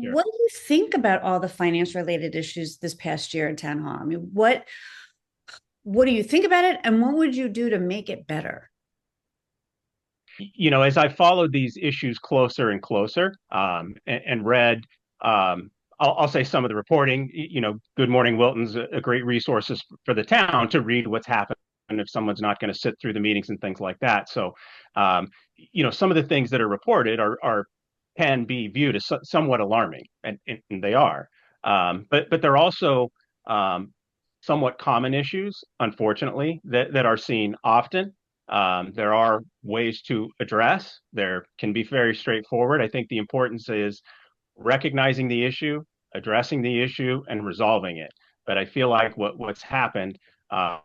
Sure. what do you think about all the finance related issues this past year in town hall? I mean, what do you think about it, and what would you do to make it better? As I followed these issues closer and closer, and read, I'll say some of the reporting. Good Morning Wilton's a great resource for the town to read what's happened if someone's not going to sit through the meetings and things like that. So, some of the things that are reported are can be viewed as somewhat alarming, and they are. But they're also um, somewhat common issues, unfortunately, that are seen often. There are ways to address. There can be very straightforward. I think the importance is recognizing the issue, addressing the issue, and resolving it. But I feel like what's happened uh,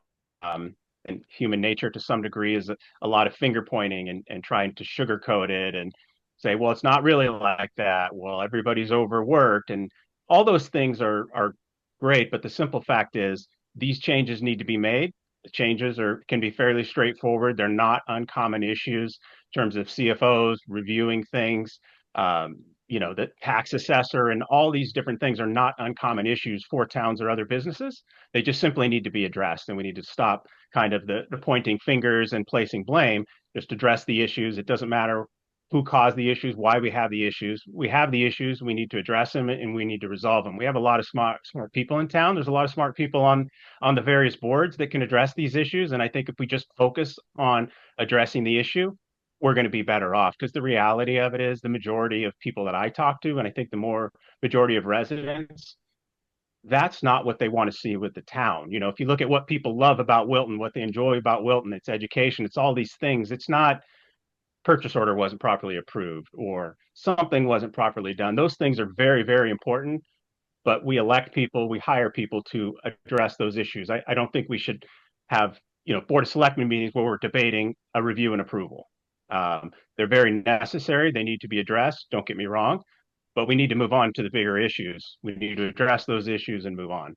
in human nature to some degree is a lot of finger pointing and trying to sugarcoat it and say, well, it's not really like that. Well, everybody's overworked, and all those things are great. But the simple fact is, these changes need to be made. The changes can be fairly straightforward. They're not uncommon issues in terms of CFOs reviewing things. The tax assessor and all these different things are not uncommon issues for towns or other businesses. They just simply need to be addressed, and we need to stop kind of the pointing fingers and placing blame. Just address the issues. It doesn't matter who caused the issues, why we have the issues. We have the issues. We need to address them, and we need to resolve them. We have a lot of smart people in town. There's a lot of smart people on the various boards that can address these issues. And I think if we just focus on addressing the issue, we're going to be better off, because the reality of it is the majority of people that I talk to, and I think the more majority of residents, that's not what they want to see with the town. If you look at what people love about Wilton, what they enjoy about Wilton, it's education, it's all these things. It's not purchase order wasn't properly approved or something wasn't properly done. Those things are very, very important, but we elect people, we hire people to address those issues. I don't think we should have, board of selectmen meetings where we're debating a review and approval. They're very necessary. They need to be addressed. Don't get me wrong, but we need to move on to the bigger issues. We need to address those issues and move on.